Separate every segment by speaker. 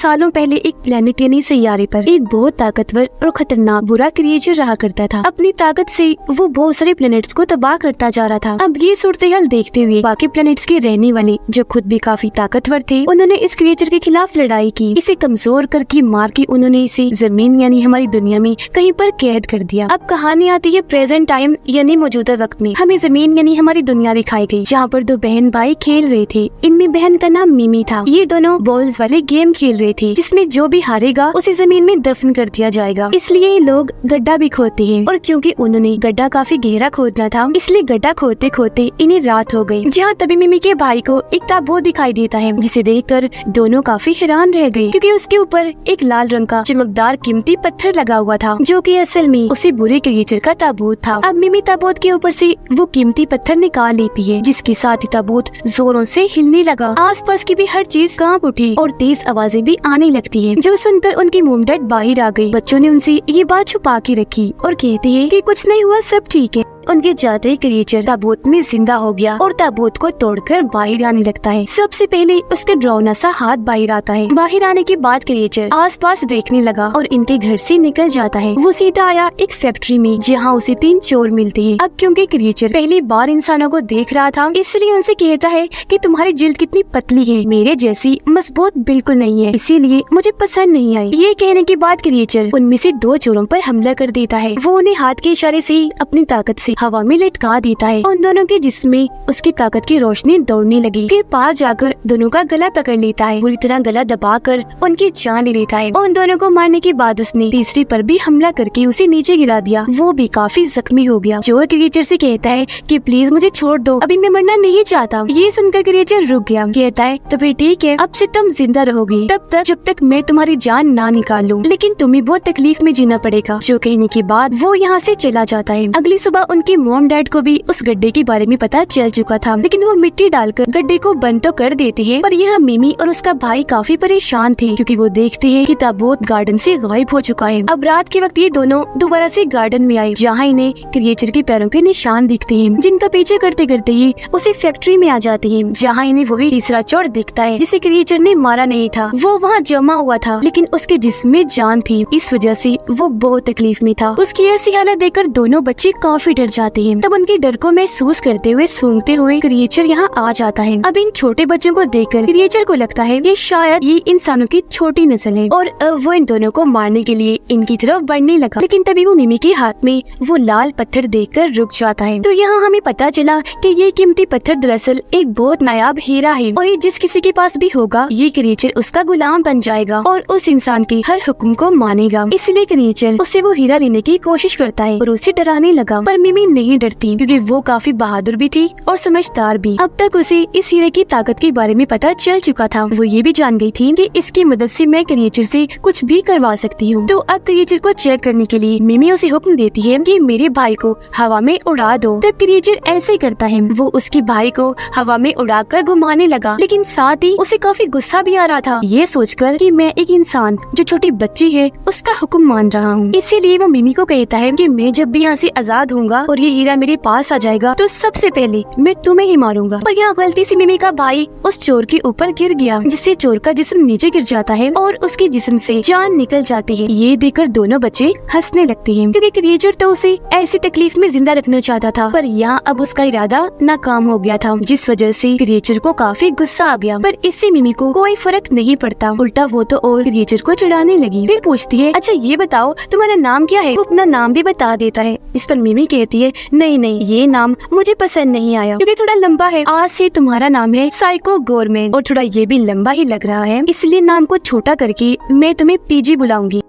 Speaker 1: सालों पहले एक प्लेनेट यानी सैयारे पर एक बहुत ताकतवर और खतरनाक बुरा क्रिएचर रहा करता था। अपनी ताकत से वो बहुत सारे प्लेनेट्स को तबाह करता जा रहा था। अब ये सूरत-ए-हाल देखते हुए बाकी प्लेनेट्स के रहने वाले जो खुद भी काफी ताकतवर थे, उन्होंने इस क्रिएचर के खिलाफ लड़ाई की। इसे कमजोर करके मार के उन्होंने इसे जमीन यानी हमारी दुनिया में कहीं पर कैद कर दिया। अब कहानी आती है प्रेजेंट टाइम यानी मौजूदा वक्त में। हमें जमीन यानी हमारी दुनिया दिखाई गई, जहाँ पर दो बहन भाई खेल रहे थे। इनमें बहन का नाम मिमी था। ये दोनों बॉल्स वाले गेम खेल रहे थे, जिसमें जो भी हारेगा उसे जमीन में दफन कर दिया जाएगा। इसलिए ये लोग गड्ढा भी खोदते हैं, और क्योंकि उन्होंने गड्ढा काफी गहरा खोदना था, इसलिए गड्ढा खोदते खोदते इन्हें रात हो गई। जहाँ तभी मिमी के भाई को एक ताबूत दिखाई देता है, जिसे देखकर दोनों काफी हैरान रह गए, क्योंकि उसके ऊपर एक लाल रंग का चमकदार कीमती पत्थर लगा हुआ था, जो कि असल में उसी बुरे क्रिएचर का ताबूत था। अब मिमी ताबूत के ऊपर से वो कीमती पत्थर निकाल लेती है, जिसके साथ ही ताबूत जोरों से हिलने लगा। आसपास की भी हर चीज कांप उठी और तेज आवाजें भी आने लगती है, जो सुनकर उनकी मोम डैड बाहर आ गई। बच्चों ने उनसे ये बात छुपा के रखी और कहते हैं कि कुछ नहीं हुआ, सब ठीक है। उनके जाते ही क्रिएचर ताबूत में जिंदा हो गया और ताबूत को तोड़कर बाहर आने लगता है। सबसे पहले उसका डरावना सा हाथ बाहर आता है। बाहर आने के बाद क्रिएचर आसपास देखने लगा और इनके घर से निकल जाता है। वो सीधा आया एक फैक्ट्री में, जहाँ उसे 3 चोर मिलते हैं। अब क्योंकि क्रिएचर पहली बार इंसानों को देख रहा था, इसलिए उनसे कहता है कि तुम्हारी जिल्द कितनी पतली है, मेरे जैसी मजबूत बिल्कुल नहीं है, इसीलिए मुझे पसंद नहीं आई। ये कहने के बाद क्रिएचर उनमें से 2 चोरों पर हमला कर देता है। वो उन्हें हाथ के इशारे से अपनी ताकत से हवा में लटका देता है। उन दोनों के जिस्म में उसकी ताकत की रोशनी दौड़ने लगी। फिर पास जाकर दोनों का गला पकड़ लेता है, पूरी तरह गला दबाकर उनकी जान ले लेता है। उन दोनों को मारने के बाद उसने तीसरी पर भी हमला करके उसे नीचे गिरा दिया। वो भी काफी जख्मी हो गया। चोर क्रिएचर से कहता है कि प्लीज मुझे छोड़ दो, अभी मैं मरना नहीं चाहता। ये सुनकर क्रिएचर रुक गया। कहता है तो फिर ठीक है, अब से तुम जिंदा रहोगे तब तक जब तक मैं तुम्हारी जान ना निकाल लूं, लेकिन तुम्हें बहुत तकलीफ में जीना पड़ेगा। जो कहने के बाद वो यहाँ से चला जाता है। अगली सुबह उनकी मॉम डैड को भी उस गड्ढे के बारे में पता चल चुका था, लेकिन वो मिट्टी डालकर गड्ढे को बंद तो कर देते हैं, पर यह मिमी और उसका भाई काफी परेशान थे, क्योंकि वो देखते हैं कि ताबूत गार्डन से गायब हो चुका है। अब रात के वक्त ये दोनों दोबारा से गार्डन में आए, जहाँ इन्हें क्रिएचर के पैरों के निशान दिखते हैं, जिनका पीछे करते करते ये उसी फैक्ट्री में आ जाते हैं, जहाँ इन्हें वही तीसरा चोर दिखता है, जिसे क्रिएचर ने मारा नहीं था। वो वहाँ जमा हुआ था, लेकिन उसके जिस्म में जान थी, इस वजह से वो बहुत तकलीफ में था। उसकी ऐसी हालत देखकर दोनों बच्चे काफी डर जाते हैं। तब उनके डर को महसूस करते हुए सूंघते हुए क्रिएचर यहाँ आ जाता है। अब इन छोटे बच्चों को देखकर क्रिएचर को लगता है कि शायद ये इंसानों की छोटी नस्ल है, और वो इन दोनों को मारने के लिए इनकी तरफ बढ़ने लगा। लेकिन तभी वो मिमी के हाथ में वो लाल पत्थर देखकर रुक जाता है। तो यहाँ हमें पता चला कि ये कीमती पत्थर दरअसल एक बहुत नायाब हीरा है, और ये जिस किसी के पास भी होगा ये क्रिएचर उसका गुलाम बन जाएगा और उस इंसान के हर हुक्म को मानेगा। इसलिए क्रिएचर उससे वो हीरा लेने की कोशिश करता है और उसे डराने लगा, पर मिमी नहीं डरती, क्योंकि वो काफी बहादुर भी थी और समझदार भी। अब तक उसे इस हीरे की ताकत के बारे में पता चल चुका था। वो ये भी जान गई थी कि इसकी मदद से मैं क्रिएचर से कुछ भी करवा सकती हूँ। तो अब क्रिएचर को चेक करने के लिए मिमी उसे हुक्म देती है कि मेरे भाई को हवा में उड़ा दो। तब क्रिएचर ऐसे ही करता है। वो उसके भाई को हवा में उड़ाकर घुमाने लगा, लेकिन साथ ही उसे काफी गुस्सा भी आ रहा था, ये सोचकर कि मैं एक इंसान जो छोटी बच्ची है उसका हुक्म मान रहा हूँ। इसीलिए वो मिमी को कहता है कि मैं जब भी यहाँ से आजाद होऊंगा और ये हीरा मेरे पास आ जाएगा तो सबसे पहले मैं तुम्हें ही मारूंगा। पर यहाँ गलती से मिमी का भाई उस चोर के ऊपर गिर गया, जिससे चोर का जिस्म नीचे गिर जाता है और उसके जिस्म से जान निकल जाती है। ये देखकर दोनों बच्चे हंसने लगते हैं, क्योंकि क्रिएचर तो उसे ऐसी तकलीफ में जिंदा रखना चाहता था, पर यहाँ अब उसका इरादा नाकाम हो गया था, जिस वजह से क्रिएचर को काफी गुस्सा आ गया। पर इससे मिमी को कोई फर्क नहीं पड़ता, उल्टा वो तो और क्रिएचर को चिढ़ाने लगी। फिर पूछती है अच्छा ये बताओ तुम्हारा नाम क्या है। वो अपना नाम भी बता देता है। इस पर मिमी कहती है नहीं नहीं, ये नाम मुझे पसंद नहीं आया, क्योंकि थोड़ा लंबा है। आज से तुम्हारा नाम है साइको गवर्नमेंट, और थोड़ा ये भी लंबा ही लग रहा है, इसलिए नाम को छोटा करके मैं तुम्हें पीजी बुलाऊंगी।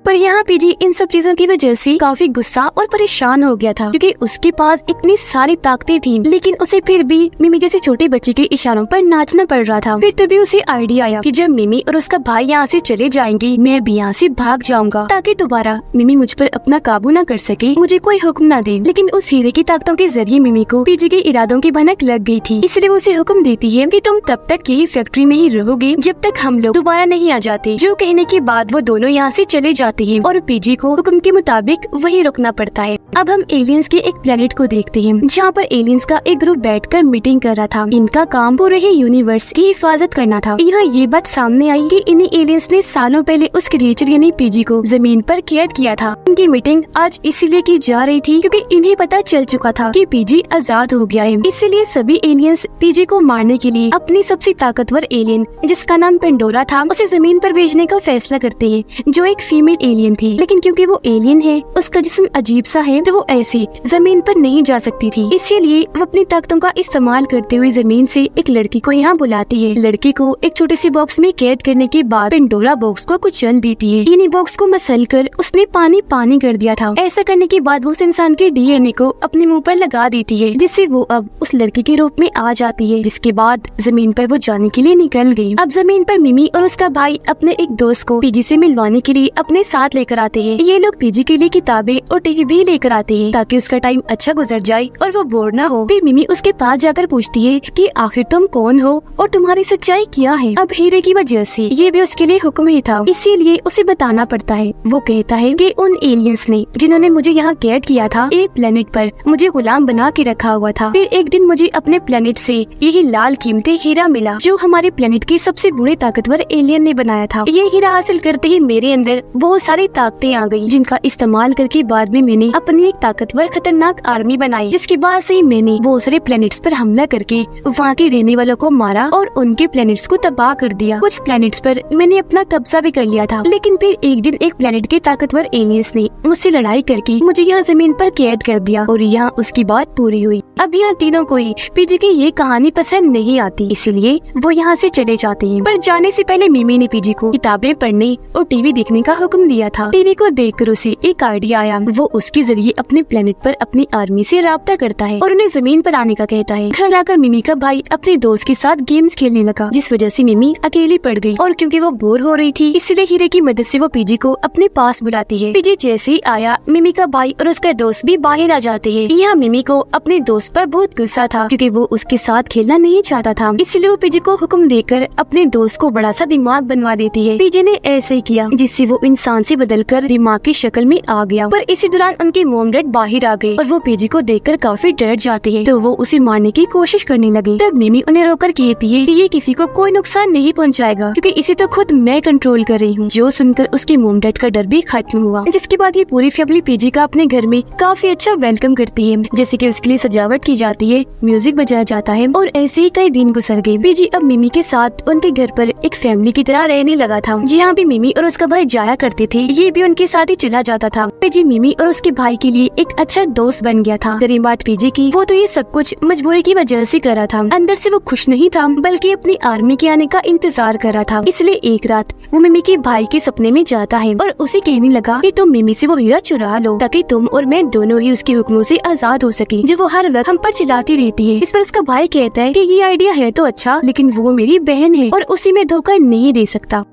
Speaker 1: पर यहाँ पीजी इन सब चीजों की वजह से काफी गुस्सा और परेशान हो गया था, क्योंकि उसके पास इतनी सारी ताकतें थी, लेकिन उसे फिर भी मिमी जैसे छोटे बच्चे के इशारों पर नाचना पड़ रहा था। फिर तभी उसे आइडिया आया कि जब मिमी और उसका भाई यहाँ से चले जाएंगे, मैं भी यहाँ से भाग जाऊंगा, ताकि दोबारा मिमी मुझ पर अपना काबू न कर सके, मुझे कोई हुक्म न दे। लेकिन उस हीरे की ताकतों के जरिए मिमी को पीजी के इरादों की भनक लग गई थी, इसलिए वो उसे हुक्म देती है कि तुम तब तक यही फैक्ट्री में ही रहोगे जब तक हम लोग दोबारा नहीं आ जाते। जो कहने के बाद वो दोनों यहाँ से चले जाते जाती है और पीजी को हुक्म के मुताबिक वहीं रुकना पड़ता है। अब हम एलियंस के एक प्लेनेट को देखते हैं जहाँ पर एलियंस का एक ग्रुप बैठकर मीटिंग कर रहा था। इनका काम पूरे ही यूनिवर्स की हिफाजत करना था। यहाँ ये बात सामने आई कि इन्हीं एलियंस ने सालों पहले उस क्रिएचर यानी पीजी को जमीन पर कैद किया था। इनकी मीटिंग आज इसीलिए की जा रही थी क्योंकि इन्हें पता चल चुका था कि पीजी आजाद हो गया है। इसीलिए सभी एलियंस पीजी को मारने के लिए अपनी सबसे ताकतवर एलियन जिसका नाम पेंडोरा था उसे जमीन पर भेजने का फैसला करते हैं, जो एक फीमेल एलियन थी। लेकिन क्योंकि वो एलियन है, उसका जिस्म अजीब सा है, तो वो ऐसे जमीन पर नहीं जा सकती थी। इसीलिए वो अपनी ताकतों का इस्तेमाल करते हुए जमीन से एक लड़की को यहाँ बुलाती है। लड़की को एक छोटे से बॉक्स में कैद करने के बाद पेंडोरा बॉक्स को कुचल देती है। इन्हीं बॉक्स को मसल कर उसने पानी पानी कर दिया था। ऐसा करने के बाद वो उस इंसान के डीएनए को अपने मुंह पर लगा देती है, जिससे वो अब उस लड़की के रूप में आ जाती है। जिसके बाद जमीन पर वो जाने के लिए निकल गई। अब जमीन पर मिमी और उसका भाई अपने एक दोस्त को पीजी से मिलवाने के लिए अपने साथ लेकर आते हैं। ये लोग पीजी के लिए किताबें और टीवी भी लेकर आते हैं ताकि उसका टाइम अच्छा गुजर जाए और वो बोर ना हो। फिर मिमी उसके पास जाकर पूछती है कि आखिर तुम कौन हो और तुम्हारी सच्चाई क्या है। अब हीरे की वजह से ये भी उसके लिए हुक्म ही था, इसीलिए उसे बताना पड़ता है। वो कहता है कि उन एलियंस ने जिन्होंने मुझे यहाँ कैद किया था एक प्लेनेट पर मुझे गुलाम बना के रखा हुआ था। फिर एक दिन मुझे अपने प्लेनेट से यही लाल कीमती हीरा मिला जो हमारे प्लेनेट के सबसे बुरे ताकतवर एलियन ने बनाया था। ये हीरा हासिल करते ही मेरे अंदर बहुत सारी ताकतें आ गयी, जिनका इस्तेमाल करके बाद में मैंने अपनी एक ताकतवर खतरनाक आर्मी बनाई, जिसके बाद से ही मैंने बहुत सारे प्लेनेट्स पर हमला करके वहाँ के रहने वालों को मारा और उनके प्लेनेट्स को तबाह कर दिया। कुछ प्लेनेट्स पर मैंने अपना कब्जा भी कर लिया था। लेकिन फिर एक दिन एक प्लेनेट के ताकतवर एलियंस ने मुझसे लड़ाई करके मुझे यहाँ जमीन पर कैद कर दिया और यहाँ उसकी बात पूरी हुई। अब यहाँ तीनों को ही पीजी की ये कहानी पसंद नहीं आती, इसलिए वो यहाँ से चले जाते हैं। पर जाने से पहले मिमी ने पीजी को किताबें पढ़ने और टीवी देखने का हुक्म दिया था। टीवी को देखकर उसे एक आइडिया आया। वो उसके जरिए अपने प्लेनेट पर अपनी आर्मी से राब्ता करता है और उन्हें जमीन पर आने का कहता है। घर आकर मिमी का भाई अपने दोस्त के साथ गेम्स खेलने लगा, जिस वजह से मिमी अकेली पड़ गई और क्योंकि वो बोर हो रही थी इसलिए हीरे की मदद से वो पीजी को अपने पास बुलाती है। पीजी जैसे ही आया, मिमी का भाई और उसका दोस्त भी बाहर आ जाते हैं। यहाँ मिमी को अपने दोस्त पर बहुत गुस्सा था क्योंकि वो उसके साथ खेलना नहीं चाहता था, इसलिए वो पीजी को हुक्म देकर अपने दोस्त को बड़ा सा दिमाग बनवा देती है। पीजी ने ऐसे ही किया, जिससे वो इंसान से बदलकर दिमाग की शक्ल में आ गया। पर इसी दौरान उनके मॉम डैड बाहर आ गए और वो पीजी को देखकर काफी डर जाते हैं, तो वो उसे मारने की कोशिश करने लगे। तब मिमी उन्हें रोककर कहती है कि ये किसी को कोई नुकसान नहीं पहुंचाएगा क्योंकि इसे तो खुद मैं कंट्रोल कर रही हूँ। जो सुनकर उसके मॉम डैड का डर भी खत्म हुआ। जिसके बाद ये पूरी फैमिली पीजी का अपने घर में काफी अच्छा वेलकम करती है, जैसे कि उसके लिए सजावट की जाती है, म्यूजिक बजाया जाता है और ऐसे ही कई दिन गुजर गए। पीजी अब मिमी के साथ उनके घर पर एक फैमिली की तरह रहने लगा था। जहाँ भी मिमी और उसका भाई जाया करते थे, ये भी उनके साथ ही चला जाता था। पीजी मिमी और उसके भाई के लिए एक अच्छा दोस्त बन गया था। गरीब बात पीजी की, वो तो ये सब कुछ मजबूरी की वजह से कर रहा था। अंदर से वो खुश नहीं था, बल्कि अपनी आर्मी के आने का इंतजार कर रहा था। इसलिए एक रात वो मिमी के भाई के सपने में जाता है और उसे कहने लगा कि तुम मिमी से वो हीरा चुरा लो ताकि तुम और मैं दोनों ही उसके हुक्मों से आजाद हो सके, जो वो हर वक्त हम पर चिल्लाती रहती है। इस पर उसका भाई कहता है कि ये आइडिया है तो अच्छा, लेकिन वो मेरी बहन है और उसे मैं धोखा नहीं दे सकता।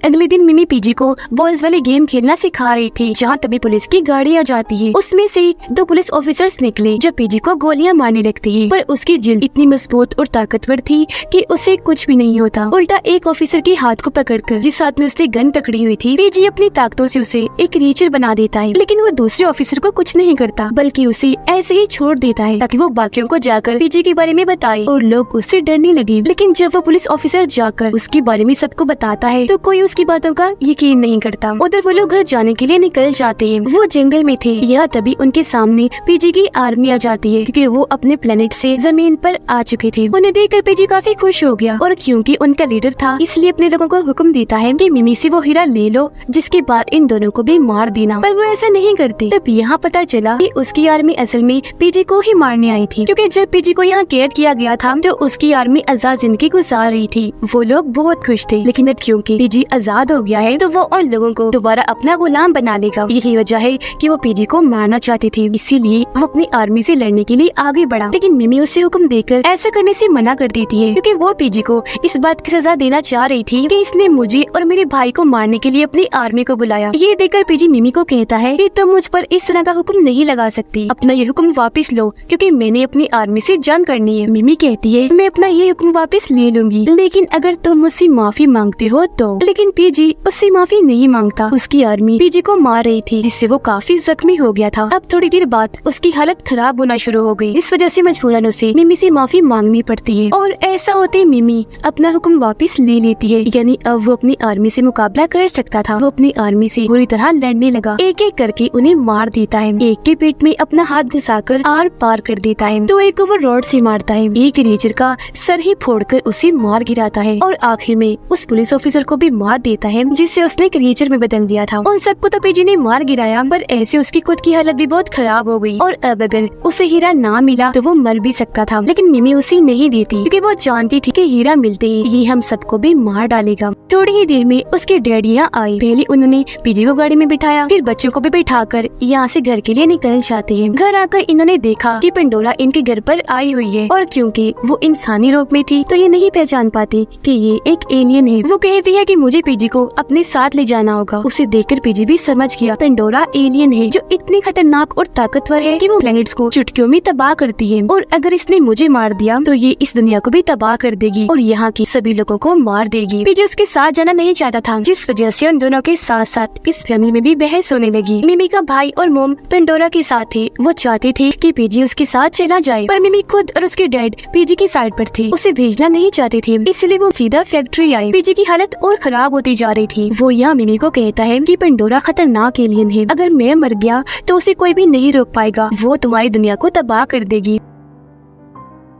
Speaker 1: अगले दिन मिमी पीजी को बॉयज वाले गेम खेलना सिखा रही थी, जहाँ तभी पुलिस की गाड़ी आ जाती है। उसमें से 2 पुलिस ऑफिसर्स निकले जो पीजी को गोलियां मारने लगते हैं, पर उसकी जिल्द इतनी मजबूत और ताकतवर थी कि उसे कुछ भी नहीं होता। उल्टा एक ऑफिसर के हाथ को पकड़कर, जिस हाथ में उसने गन पकड़ी हुई थी, पीजी अपनी ताकतों से उसे एक क्रिएचर बना देता है। लेकिन वो दूसरे ऑफिसर को कुछ नहीं करता, बल्कि उसे ऐसे ही छोड़ देता है ताकि वो बाकियों को जाकर पीजी के बारे में बताए और लोग उससे डरने लगे। लेकिन जब वो पुलिस ऑफिसर जाकर उसके बारे में सबको बताता है तो कोई की बातों का यकीन नहीं करता। उधर वो लोग घर जाने के लिए निकल जाते हैं। वो जंगल में थे, यह तभी उनके सामने पीजी की आर्मी आ जाती है क्योंकि वो अपने प्लेनेट से जमीन पर आ चुके थे। उन्हें देखकर पीजी काफी खुश हो गया और क्योंकि उनका लीडर था इसलिए अपने लोगों को हुक्म देता है कि मिमी से वो हीरा ले लो, जिसके बाद इन दोनों को भी मार देना। पर वो ऐसा नहीं करते। तब यहाँ पता चला कि उसकी आर्मी असल में पीजी को ही मारने आई थी, क्योंकि जब पीजी को यहाँ कैद किया गया था तो उसकी आर्मी आजाद जिंदगी गुजार रही थी। वो लोग बहुत खुश थे, लेकिन अब क्योंकि पीजी आजाद हो गया है तो वो और लोगों को दोबारा अपना गुलाम बना लेगा। यही वजह है कि वो पीजी को मारना चाहते थे, इसीलिए वो अपनी आर्मी से लड़ने के लिए आगे बढ़ा। लेकिन मिमी उसे हुक्म देकर ऐसा करने से मना कर देती है, क्योंकि वो पीजी को इस बात की सजा देना चाह रही थी कि इसने मुझे और मेरे भाई को मारने के लिए अपनी आर्मी को बुलाया। ये देखकर पीजी मिमी को कहता है कि तुम मुझ पर इस तरह का हुक्म नहीं लगा सकती, अपना ये हुक्म वापस लो, क्योंकि मैंने अपनी आर्मी से जंग करनी है। मिमी कहती है मैं अपना ये हुक्म वापस ले लूंगी, लेकिन अगर तुम मुझसे माफी मांगते हो तो। लेकिन लेकिन पीजी उससे माफी नहीं मांगता। उसकी आर्मी पीजी को मार रही थी, जिससे वो काफी जख्मी हो गया था। अब थोड़ी देर बाद उसकी हालत खराब होना शुरू हो गई। इस वजह से मजबूरन उसे मिमी से माफी मांगनी पड़ती है और ऐसा होते मिमी अपना हुक्म वापस ले लेती है। यानी अब वो अपनी आर्मी से मुकाबला कर सकता था। वो अपनी आर्मी से बुरी तरह लड़ने लगा, एक एक करके उन्हें मार देता है। एक के पेट में अपना हाथ घुसाकर आर पार कर देता है, तो एक को वो रॉड से मारता है। एक रीचर का सर ही फोड़कर उसे मार गिराता है और आखिर में उस पुलिस ऑफिसर को भी मार देता है, जिससे उसने एक रीचर में बदल दिया था। उन सबको तो पीजी ने मार गिराया, पर ऐसे उसकी खुद की हालत भी बहुत खराब हो गई और अब अगर उसे हीरा ना मिला तो वो मर भी सकता था। लेकिन मिमी उसे नहीं देती, क्योंकि वो जानती थी कि हीरा मिलते ही ये हम सबको भी मार डालेगा। थोड़ी ही देर में उसके डैडी यहाँ आई। पहले उन्होंने पीजी को गाड़ी में बिठाया, फिर बच्चों को भी बिठाकर यहाँ से घर के लिए निकल जाते हैं। घर आकर इन्होंने देखा कि पेंडोरा इनके घर पर आई हुई है और क्योंकि वो इंसानी रूप में थी तो ये नहीं पहचान पाती कि ये एक एलियन है। वो कहती है कि मुझे पीजी को अपने साथ ले जाना होगा। उसे देखकर पीजी भी समझ गया पेंडोरा एलियन है, जो इतनी खतरनाक और ताकतवर है कि वो प्लैनेट्स को चुटकियों में तबाह करती है और अगर इसने मुझे मार दिया तो ये इस दुनिया को भी तबाह कर देगी और यहाँ की सभी लोगों को मार देगी। पीजी उसके साथ जाना नहीं चाहता था, जिस वजह से उन दोनों के साथ साथ इस फैमिली में भी बहस होने लगी। मिमी का भाई और मोम पेंडोरा के साथ थे। वो चाहते थे कि पीजी उसके साथ चला जाए, पर मिमी खुद और उसके डैड पीजी की साइड पर थे, उसे भेजना नहीं चाहते थे, इसलिए वो सीधा फैक्ट्री आई। पीजी की हालत और खराब होती जा रही थी। वो यहाँ मिमी को कहता है कि पेंडोरा खतरनाक एलियन है, अगर मैं मर गया तो उसे कोई भी नहीं रोक पाएगा, वो तुम्हारी दुनिया को तबाह कर देगी।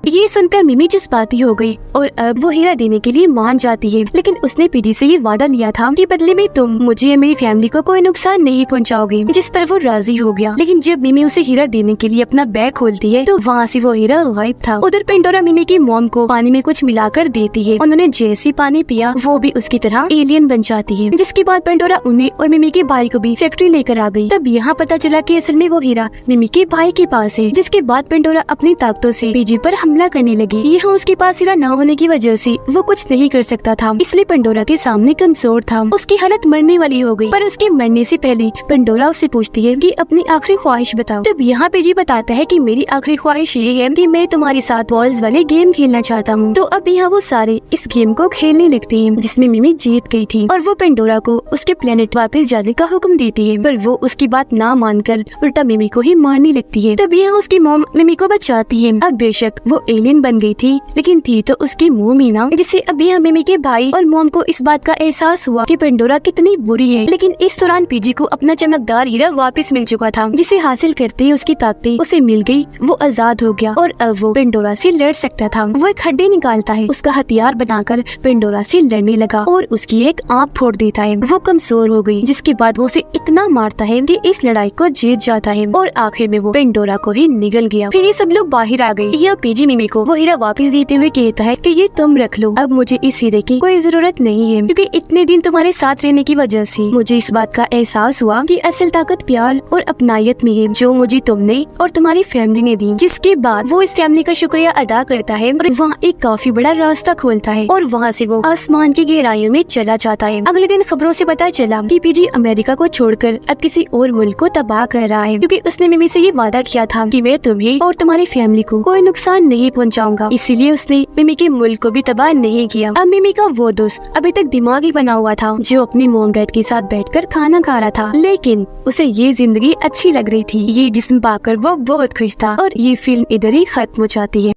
Speaker 1: ये सुनकर मिमी जज्बाती हो गई और अब वो हीरा देने के लिए मान जाती है, लेकिन उसने पीजी से ये वादा लिया था कि बदले में तुम मुझे या मेरी फैमिली को कोई नुकसान नहीं पहुंचाओगे, जिस पर वो राजी हो गया। लेकिन जब मिमी उसे हीरा देने के लिए अपना बैग खोलती है तो वहाँ से वो हीरा गायब था। उधर पेंडोरा मिमी की मॉम को पानी में कुछ मिलाकर देती है। उन्होंने जैसे पानी पिया वो भी उसकी तरह एलियन बन जाती है, जिसके बाद पेंडोरा उन्हें और मिमी के भाई को भी फैक्ट्री लेकर आ गई। तब यहाँ पता चला कि असल में वो हीरा मिमी के भाई के पास है, जिसके बाद पेंडोरा अपनी ताकतों से पीजी पर हमला करने लगी। यहाँ उसके पास हीरा न होने की वजह से वो कुछ नहीं कर सकता था, इसलिए पेंडोरा के सामने कमजोर था। उसकी हालत मरने वाली हो गई, पर उसके मरने से पहले पेंडोरा उससे पूछती है कि अपनी आखिरी ख्वाहिश बताओ। तब यहाँ पीजी बताता है कि मेरी आखिरी ख्वाहिश ये है कि मैं तुम्हारे साथ बॉल्स वाले गेम खेलना चाहता हूँ। तो अब यहाँ वो सारे इस गेम को खेलने लगते हैं, जिसमें मिमी जीत गई थी और वो पेंडोरा को उसके प्लेनेट वापस जाने का हुक्म देती है, पर वो उसकी बात ना मानकर उल्टा मिमी को ही मारने लगती है। तब यहाँ उसकी मॉम मिमी को बचाती है। अब बेशक वो एलियन बन गई थी, लेकिन थी तो उसकी मोमी ना, जिससे अभी मिमी के भाई और मॉम को इस बात का एहसास हुआ कि पेंडोरा कितनी बुरी है। लेकिन इस दौरान पीजी को अपना चमकदार हीरा वापस मिल चुका था, जिसे हासिल करते ही उसकी ताकतें उसे मिल गई। वो आजाद हो गया और अब वो पेंडोरा से लड़ सकता था। वो एक हड्डी निकालता है, उसका हथियार बनाकर पेंडोरा से लड़ने लगा और उसकी एक आँख फोड़ देता है। वो कमजोर हो गई, जिसके बाद वो उसे इतना मारता है कि इस लड़ाई को जीत जाता है और आखिर में वो पेंडोरा को ही निगल गया। फिर ये सब लोग बाहर आ गए। यह पीजी मिमी को वो हीरा वापस देते हुए कहता है कि ये तुम रख लो, अब मुझे इस हीरे की कोई जरूरत नहीं है, क्योंकि इतने दिन तुम्हारे साथ रहने की वजह से मुझे इस बात का एहसास हुआ कि असल ताकत प्यार और अपनायत में है, जो मुझे तुमने और तुम्हारी फैमिली ने दी। जिसके बाद वो इस फैमिली का शुक्रिया अदा करता है और वहाँ एक काफी बड़ा रास्ता खोलता है और वहाँ से वो आसमान की गहराइयों में चला जाता है। अगले दिन खबरों से पता चला कि पीजी अमेरिका को छोड़कर अब किसी और मुल्क को तबाह कर रहा है, क्योंकि उसने मिमी से ये वादा किया था कि मैं तुम्हें और तुम्हारी फैमिली को कोई नुकसान नहीं पहुँचाऊंगा। इसीलिए उसने मिमी के मुल्क को भी तबाह नहीं किया। अब मिमी का वो दोस्त अभी तक दिमाग ही बना हुआ था, जो अपनी मॉम डैड के साथ बैठकर खाना खा रहा था, लेकिन उसे ये जिंदगी अच्छी लग रही थी। ये जिस्म पाकर वो बहुत खुश था और ये फिल्म इधर ही खत्म हो जाती है।